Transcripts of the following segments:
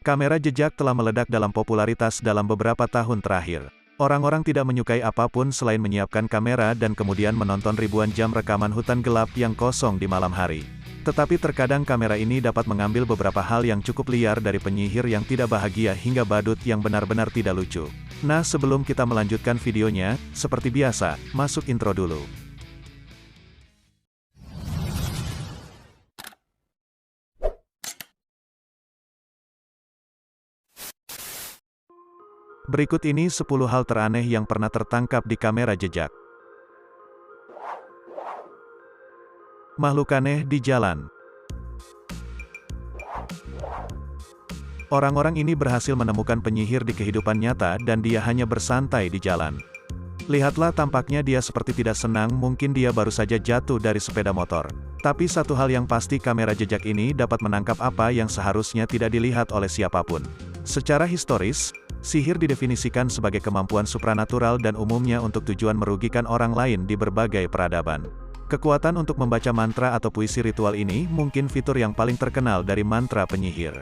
Kamera jejak telah meledak dalam popularitas dalam beberapa tahun terakhir. Orang-orang tidak menyukai apapun selain menyiapkan kamera dan kemudian menonton ribuan jam rekaman hutan gelap yang kosong di malam hari. Tetapi terkadang kamera ini dapat mengambil beberapa hal yang cukup liar dari penyihir yang tidak bahagia hingga badut yang benar-benar tidak lucu. Nah, sebelum kita melanjutkan videonya, seperti biasa, masuk intro dulu. Berikut ini 10 hal teraneh yang pernah tertangkap di kamera jejak. Makhluk aneh di jalan. Orang-orang ini berhasil menemukan penyihir di kehidupan nyata dan dia hanya bersantai di jalan. Lihatlah, tampaknya dia seperti tidak senang, mungkin dia baru saja jatuh dari sepeda motor. Tapi satu hal yang pasti, kamera jejak ini dapat menangkap apa yang seharusnya tidak dilihat oleh siapapun. Secara historis, sihir didefinisikan sebagai kemampuan supranatural dan umumnya untuk tujuan merugikan orang lain di berbagai peradaban. Kekuatan untuk membaca mantra atau puisi ritual ini mungkin fitur yang paling terkenal dari mantra penyihir.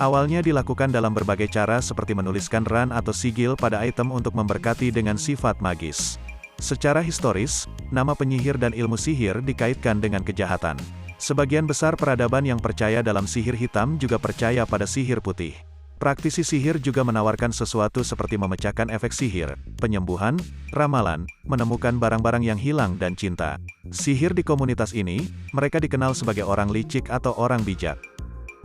Awalnya dilakukan dalam berbagai cara seperti menuliskan ran atau sigil pada item untuk memberkati dengan sifat magis. Secara historis, nama penyihir dan ilmu sihir dikaitkan dengan kejahatan. Sebagian besar peradaban yang percaya dalam sihir hitam juga percaya pada sihir putih. Praktisi sihir juga menawarkan sesuatu seperti memecahkan efek sihir, penyembuhan, ramalan, menemukan barang-barang yang hilang dan cinta. Sihir di komunitas ini, mereka dikenal sebagai orang licik atau orang bijak.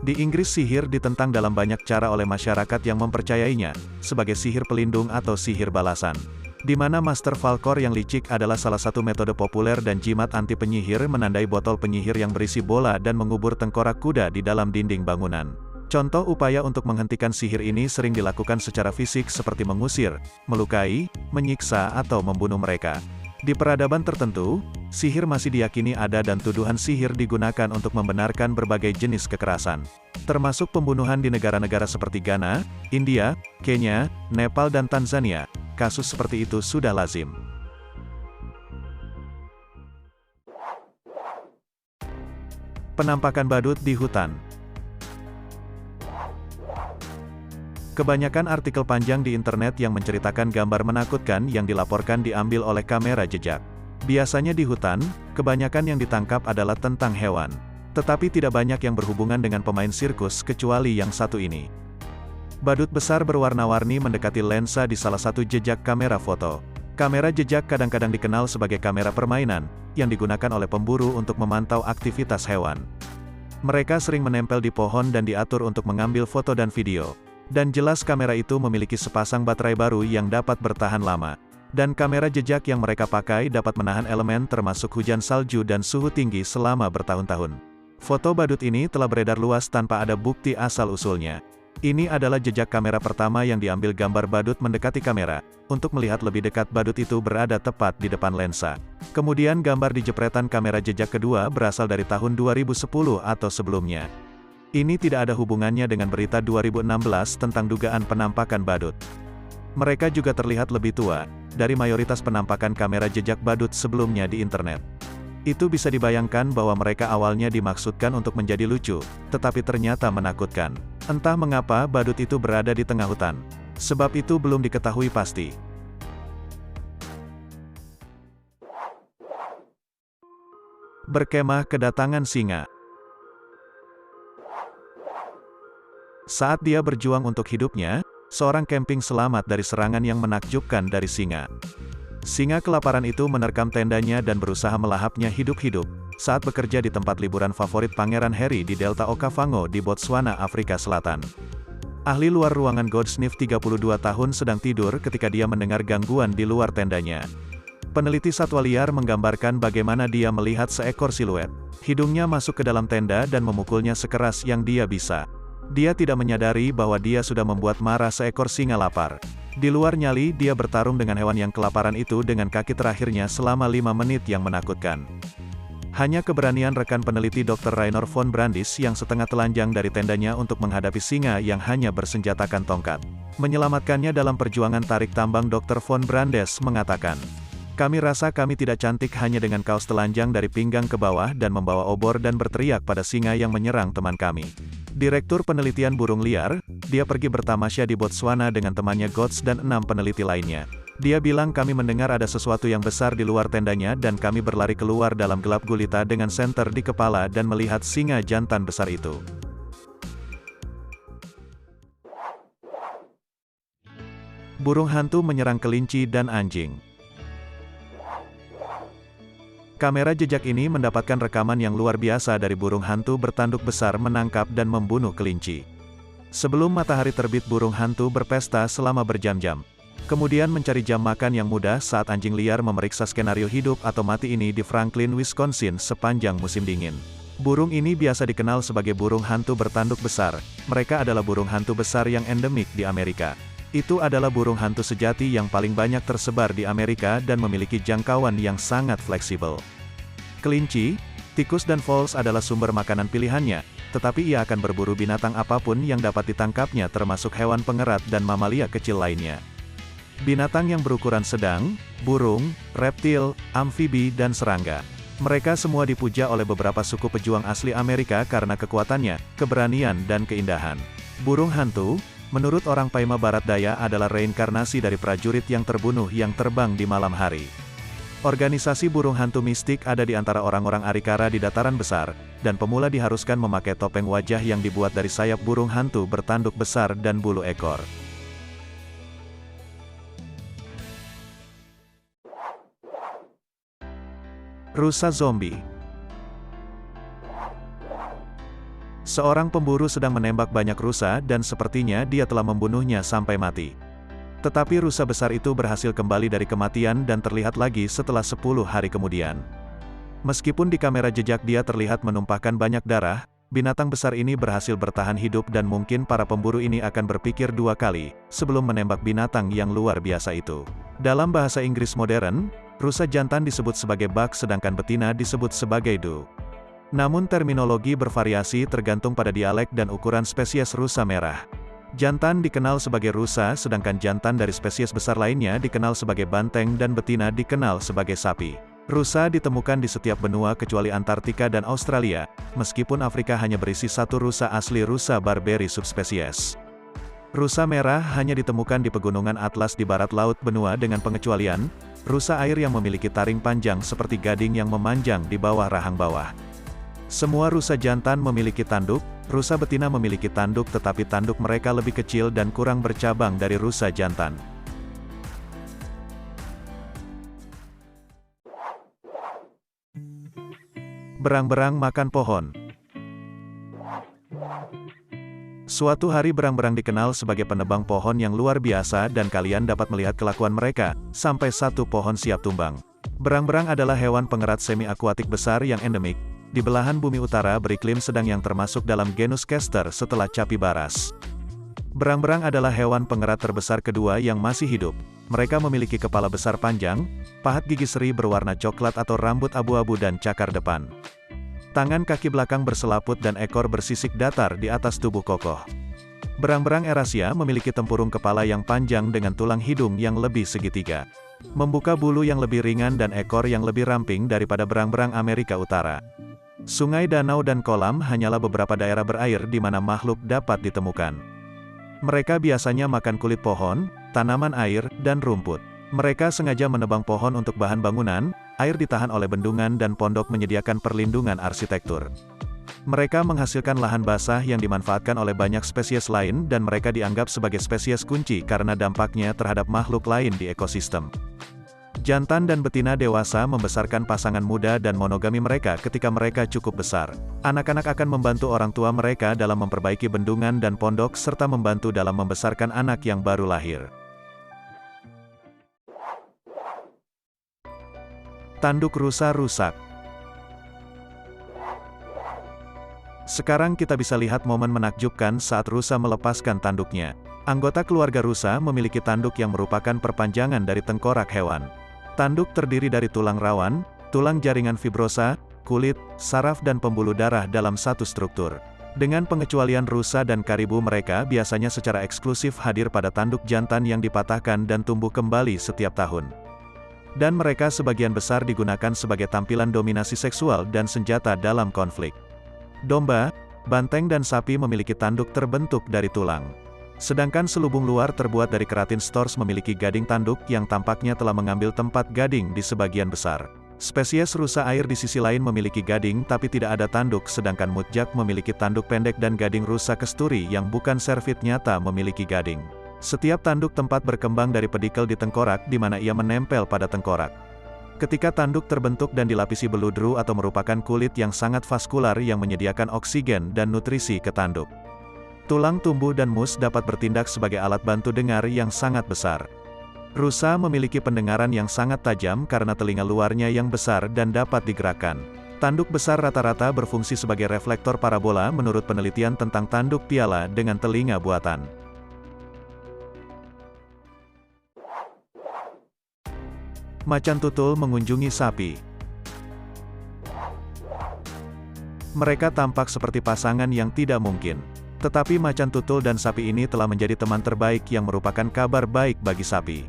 Di Inggris, sihir ditentang dalam banyak cara oleh masyarakat yang mempercayainya, sebagai sihir pelindung atau sihir balasan. Di mana Master Falkor yang licik adalah salah satu metode populer dan jimat anti penyihir menandai botol penyihir yang berisi bola dan mengubur tengkorak kuda di dalam dinding bangunan. Contoh upaya untuk menghentikan sihir ini sering dilakukan secara fisik seperti mengusir, melukai, menyiksa atau membunuh mereka. Di peradaban tertentu, sihir masih diyakini ada dan tuduhan sihir digunakan untuk membenarkan berbagai jenis kekerasan. Termasuk pembunuhan di negara-negara seperti Ghana, India, Kenya, Nepal dan Tanzania. Kasus seperti itu sudah lazim. Penampakan badut di hutan. Kebanyakan artikel panjang di internet yang menceritakan gambar menakutkan yang dilaporkan diambil oleh kamera jejak. Biasanya di hutan, kebanyakan yang ditangkap adalah tentang hewan. Tetapi tidak banyak yang berhubungan dengan pemain sirkus kecuali yang satu ini. Badut besar berwarna-warni mendekati lensa di salah satu jejak kamera foto. Kamera jejak kadang-kadang dikenal sebagai kamera permainan, yang digunakan oleh pemburu untuk memantau aktivitas hewan. Mereka sering menempel di pohon dan diatur untuk mengambil foto dan video. Dan jelas kamera itu memiliki sepasang baterai baru yang dapat bertahan lama. Dan kamera jejak yang mereka pakai dapat menahan elemen termasuk hujan salju dan suhu tinggi selama bertahun-tahun. Foto badut ini telah beredar luas tanpa ada bukti asal-usulnya. Ini adalah jejak kamera pertama yang diambil gambar badut mendekati kamera. Untuk melihat lebih dekat, badut itu berada tepat di depan lensa. Kemudian gambar di jepretan kamera jejak kedua berasal dari tahun 2010 atau sebelumnya. Ini tidak ada hubungannya dengan berita 2016 tentang dugaan penampakan badut. Mereka juga terlihat lebih tua dari mayoritas penampakan kamera jejak badut sebelumnya di internet. Itu bisa dibayangkan bahwa mereka awalnya dimaksudkan untuk menjadi lucu, tetapi ternyata menakutkan. Entah mengapa badut itu berada di tengah hutan. Sebab itu belum diketahui pasti. Berkemah kedatangan singa. Saat dia berjuang untuk hidupnya, seorang camping selamat dari serangan yang menakjubkan dari singa. Singa kelaparan itu menerkam tendanya dan berusaha melahapnya hidup-hidup, saat bekerja di tempat liburan favorit Pangeran Harry di Delta Okavango di Botswana, Afrika Selatan. Ahli luar ruangan Goldsmith 32 tahun sedang tidur ketika dia mendengar gangguan di luar tendanya. Peneliti satwa liar menggambarkan bagaimana dia melihat seekor siluet. Hidungnya masuk ke dalam tenda dan memukulnya sekeras yang dia bisa. Dia tidak menyadari bahwa dia sudah membuat marah seekor singa lapar. Di luar nyali, dia bertarung dengan hewan yang kelaparan itu dengan kaki terakhirnya selama 5 menit yang menakutkan. Hanya keberanian rekan peneliti Dr. Rainer von Brandis yang setengah telanjang dari tendanya untuk menghadapi singa yang hanya bersenjatakan tongkat. Menyelamatkannya dalam perjuangan tarik tambang. Dr. von Brandes mengatakan, "Kami rasa kami tidak cantik hanya dengan kaos telanjang dari pinggang ke bawah dan membawa obor dan berteriak pada singa yang menyerang teman kami. Direktur Penelitian Burung Liar, dia pergi bertamasya di Botswana dengan temannya Gots dan 6 peneliti lainnya. Dia bilang kami mendengar ada sesuatu yang besar di luar tendanya dan kami berlari keluar dalam gelap gulita dengan senter di kepala dan melihat singa jantan besar itu. Burung hantu menyerang kelinci dan anjing. Kamera jejak ini mendapatkan rekaman yang luar biasa dari burung hantu bertanduk besar menangkap dan membunuh kelinci. Sebelum matahari terbit, burung hantu berpesta selama berjam-jam. Kemudian mencari jam makan yang mudah saat anjing liar memeriksa skenario hidup atau mati ini di Franklin, Wisconsin sepanjang musim dingin. Burung ini biasa dikenal sebagai burung hantu bertanduk besar. Mereka adalah burung hantu besar yang endemik di Amerika. Itu adalah burung hantu sejati yang paling banyak tersebar di Amerika dan memiliki jangkauan yang sangat fleksibel. Kelinci, tikus dan voles adalah sumber makanan pilihannya, tetapi ia akan berburu binatang apapun yang dapat ditangkapnya termasuk hewan pengerat dan mamalia kecil lainnya. Binatang yang berukuran sedang, burung, reptil, amfibi dan serangga. Mereka semua dipuja oleh beberapa suku pejuang asli Amerika karena kekuatannya, keberanian dan keindahan. Burung hantu, menurut orang Paima Barat Daya adalah reinkarnasi dari prajurit yang terbunuh yang terbang di malam hari. Organisasi burung hantu mistik ada di antara orang-orang Arikara di dataran besar, dan pemula diharuskan memakai topeng wajah yang dibuat dari sayap burung hantu bertanduk besar dan bulu ekor. Rusa zombie. Seorang pemburu sedang menembak banyak rusa dan sepertinya dia telah membunuhnya sampai mati. Tetapi rusa besar itu berhasil kembali dari kematian dan terlihat lagi setelah 10 hari kemudian. Meskipun di kamera jejak dia terlihat menumpahkan banyak darah, binatang besar ini berhasil bertahan hidup dan mungkin para pemburu ini akan berpikir 2 kali sebelum menembak binatang yang luar biasa itu. Dalam bahasa Inggris modern, rusa jantan disebut sebagai buck sedangkan betina disebut sebagai doe. Namun terminologi bervariasi tergantung pada dialek dan ukuran spesies rusa merah. Jantan dikenal sebagai rusa sedangkan jantan dari spesies besar lainnya dikenal sebagai banteng dan betina dikenal sebagai sapi. Rusa ditemukan di setiap benua kecuali Antartika dan Australia, meskipun Afrika hanya berisi 1 rusa asli rusa barberi subspesies. Rusa merah hanya ditemukan di pegunungan Atlas di barat laut benua dengan pengecualian, rusa air yang memiliki taring panjang seperti gading yang memanjang di bawah rahang bawah. Semua rusa jantan memiliki tanduk, rusa betina memiliki tanduk tetapi tanduk mereka lebih kecil dan kurang bercabang dari rusa jantan. Berang-berang makan pohon. Suatu hari berang-berang dikenal sebagai penebang pohon yang luar biasa dan kalian dapat melihat kelakuan mereka, sampai 1 pohon siap tumbang. Berang-berang adalah hewan pengerat semi-akuatik besar yang endemik. Di belahan bumi utara beriklim sedang yang termasuk dalam genus Castor setelah capybaras. Berang-berang adalah hewan pengerat terbesar kedua yang masih hidup. Mereka memiliki kepala besar panjang, pahat gigi seri berwarna coklat atau rambut abu-abu dan cakar depan. Tangan kaki belakang berselaput dan ekor bersisik datar di atas tubuh kokoh. Berang-berang Eurasia memiliki tempurung kepala yang panjang dengan tulang hidung yang lebih segitiga. Membuka bulu yang lebih ringan dan ekor yang lebih ramping daripada berang-berang Amerika Utara. Sungai, danau dan kolam hanyalah beberapa daerah berair di mana makhluk dapat ditemukan. Mereka biasanya makan kulit pohon, tanaman air, dan rumput. Mereka sengaja menebang pohon untuk bahan bangunan, air ditahan oleh bendungan dan pondok menyediakan perlindungan arsitektur. Mereka menghasilkan lahan basah yang dimanfaatkan oleh banyak spesies lain dan mereka dianggap sebagai spesies kunci karena dampaknya terhadap makhluk lain di ekosistem. Jantan dan betina dewasa membesarkan pasangan muda dan monogami mereka ketika mereka cukup besar. Anak-anak akan membantu orang tua mereka dalam memperbaiki bendungan dan pondok serta membantu dalam membesarkan anak yang baru lahir. Tanduk rusa rusak. Sekarang kita bisa lihat momen menakjubkan saat rusa melepaskan tanduknya. Anggota keluarga rusa memiliki tanduk yang merupakan perpanjangan dari tengkorak hewan. Tanduk terdiri dari tulang rawan, tulang jaringan fibrosa, kulit, saraf dan pembuluh darah dalam satu struktur. Dengan pengecualian rusa dan karibu mereka biasanya secara eksklusif hadir pada tanduk jantan yang dipatahkan dan tumbuh kembali setiap tahun. Dan mereka sebagian besar digunakan sebagai tampilan dominasi seksual dan senjata dalam konflik. Domba, Banteng dan sapi memiliki tanduk terbentuk dari tulang. Sedangkan selubung luar terbuat dari keratin stors memiliki gading tanduk yang tampaknya telah mengambil tempat gading di sebagian besar. Spesies rusa air di sisi lain memiliki gading tapi tidak ada tanduk, sedangkan mudjak memiliki tanduk pendek dan gading. Rusa kasturi yang bukan servit nyata memiliki gading. Setiap tanduk tempat berkembang dari pedikel di tengkorak di mana ia menempel pada tengkorak. Ketika tanduk terbentuk dan dilapisi beludru atau merupakan kulit yang sangat vaskular yang menyediakan oksigen dan nutrisi ke tanduk. Tulang tumbuh dan mus dapat bertindak sebagai alat bantu dengar yang sangat besar. Rusa memiliki pendengaran yang sangat tajam karena telinga luarnya yang besar dan dapat digerakkan. Tanduk besar rata-rata berfungsi sebagai reflektor parabola menurut penelitian tentang tanduk piala dengan telinga buatan. Macan tutul mengunjungi sapi. Mereka tampak seperti pasangan yang tidak mungkin. Tetapi macan tutul dan sapi ini telah menjadi teman terbaik yang merupakan kabar baik bagi sapi.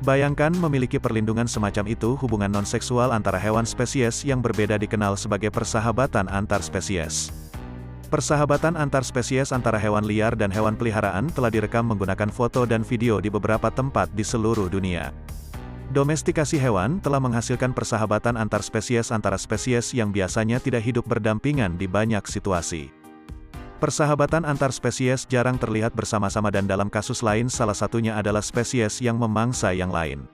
Bayangkan memiliki perlindungan semacam itu. Hubungan non-seksual antara hewan spesies yang berbeda dikenal sebagai persahabatan antar spesies. Persahabatan antar spesies antara hewan liar dan hewan peliharaan telah direkam menggunakan foto dan video di beberapa tempat di seluruh dunia. Domestikasi hewan telah menghasilkan persahabatan antar spesies yang biasanya tidak hidup berdampingan di banyak situasi. Persahabatan antar spesies jarang terlihat bersama-sama dan dalam kasus lain salah satunya adalah spesies yang memangsa yang lain.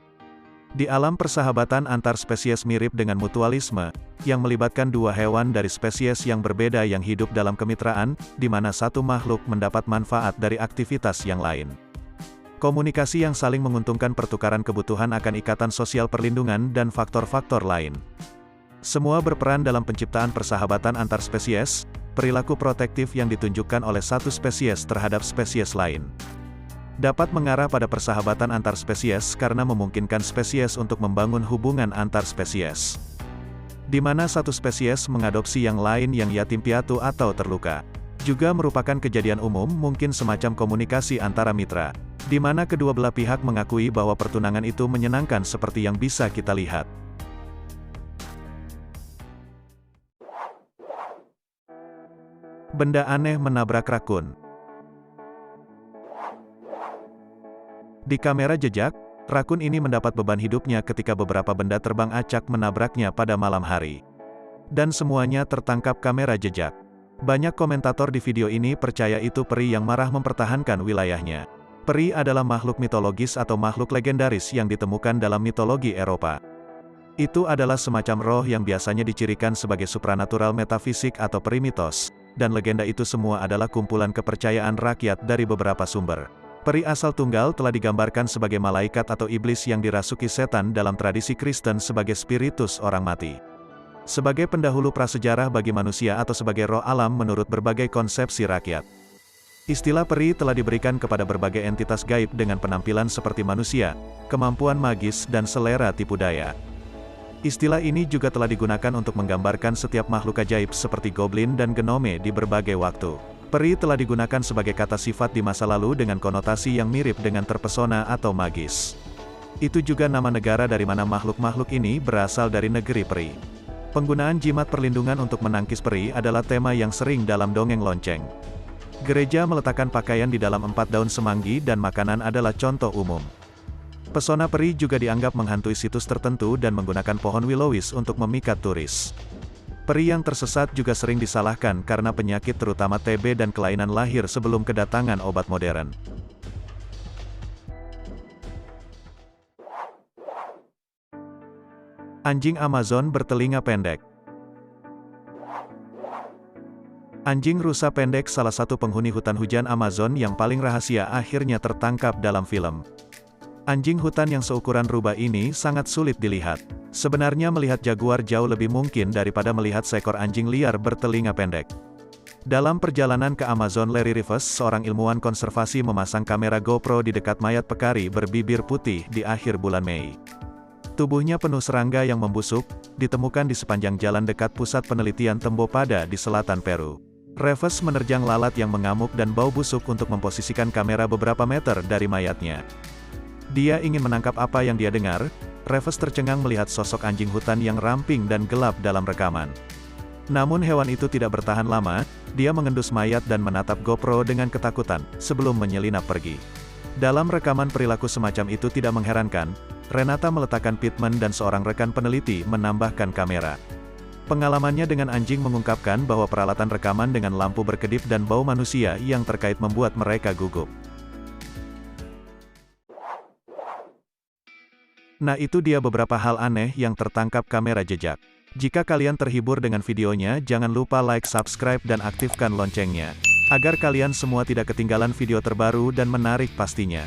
Di alam persahabatan antar spesies mirip dengan mutualisme, yang melibatkan dua hewan dari spesies yang berbeda yang hidup dalam kemitraan, di mana satu makhluk mendapat manfaat dari aktivitas yang lain. Komunikasi yang saling menguntungkan, pertukaran kebutuhan akan ikatan sosial, perlindungan, dan faktor-faktor lain. Semua berperan dalam penciptaan persahabatan antar spesies. Perilaku protektif yang ditunjukkan oleh satu spesies terhadap spesies lain dapat mengarah pada persahabatan antar spesies karena memungkinkan spesies untuk membangun hubungan antar spesies, di mana satu spesies mengadopsi yang lain yang yatim piatu atau terluka. Juga merupakan kejadian umum, mungkin semacam komunikasi antara mitra, di mana kedua belah pihak mengakui bahwa pertunangan itu menyenangkan seperti yang bisa kita lihat. Benda aneh menabrak rakun. Di kamera jejak, rakun ini mendapat beban hidupnya ketika beberapa benda terbang acak menabraknya pada malam hari. Dan semuanya tertangkap kamera jejak. Banyak komentator di video ini percaya itu peri yang marah mempertahankan wilayahnya. Peri adalah makhluk mitologis atau makhluk legendaris yang ditemukan dalam mitologi Eropa. Itu adalah semacam roh yang biasanya dicirikan sebagai supranatural, metafisik atau peri mitos. Dan legenda itu semua adalah kumpulan kepercayaan rakyat dari beberapa sumber. Peri asal tunggal telah digambarkan sebagai malaikat atau iblis yang dirasuki setan dalam tradisi Kristen sebagai spiritus orang mati. Sebagai pendahulu prasejarah bagi manusia atau sebagai roh alam menurut berbagai konsepsi rakyat. Istilah peri telah diberikan kepada berbagai entitas gaib dengan penampilan seperti manusia, kemampuan magis dan selera tipu daya. Istilah ini juga telah digunakan untuk menggambarkan setiap makhluk ajaib seperti goblin dan gnome di berbagai waktu. Peri telah digunakan sebagai kata sifat di masa lalu dengan konotasi yang mirip dengan terpesona atau magis. Itu juga nama negara dari mana makhluk-makhluk ini berasal, dari negeri peri. Penggunaan jimat perlindungan untuk menangkis peri adalah tema yang sering dalam dongeng lonceng. Gereja meletakkan pakaian di dalam 4 daun semanggi dan makanan adalah contoh umum. Pesona peri juga dianggap menghantui situs tertentu dan menggunakan pohon willowis untuk memikat turis. Peri yang tersesat juga sering disalahkan karena penyakit terutama TB dan kelainan lahir sebelum kedatangan obat modern. Anjing Amazon bertelinga pendek. Anjing rusa pendek, salah satu penghuni hutan hujan Amazon yang paling rahasia, akhirnya tertangkap dalam film. Anjing hutan yang seukuran rubah ini sangat sulit dilihat. Sebenarnya melihat jaguar jauh lebih mungkin daripada melihat seekor anjing liar bertelinga pendek. Dalam perjalanan ke Amazon, Larry Rivers, seorang ilmuwan konservasi, memasang kamera GoPro di dekat mayat pekari berbibir putih di akhir bulan Mei. Tubuhnya penuh serangga yang membusuk, ditemukan di sepanjang jalan dekat pusat penelitian Tembopada di selatan Peru. Rivers menerjang lalat yang mengamuk dan bau busuk untuk memposisikan kamera beberapa meter dari mayatnya. Dia ingin menangkap apa yang dia dengar. Rivers tercengang melihat sosok anjing hutan yang ramping dan gelap dalam rekaman. Namun hewan itu tidak bertahan lama, dia mengendus mayat dan menatap GoPro dengan ketakutan, sebelum menyelinap pergi. Dalam rekaman perilaku semacam itu tidak mengherankan, Renata meletakkan pitman dan seorang rekan peneliti menambahkan kamera. Pengalamannya dengan anjing mengungkapkan bahwa peralatan rekaman dengan lampu berkedip dan bau manusia yang terkait membuat mereka gugup. Nah, itu dia beberapa hal aneh yang tertangkap kamera jejak. Jika kalian terhibur dengan videonya, jangan lupa like, subscribe dan aktifkan loncengnya, agar kalian semua tidak ketinggalan video terbaru dan menarik pastinya.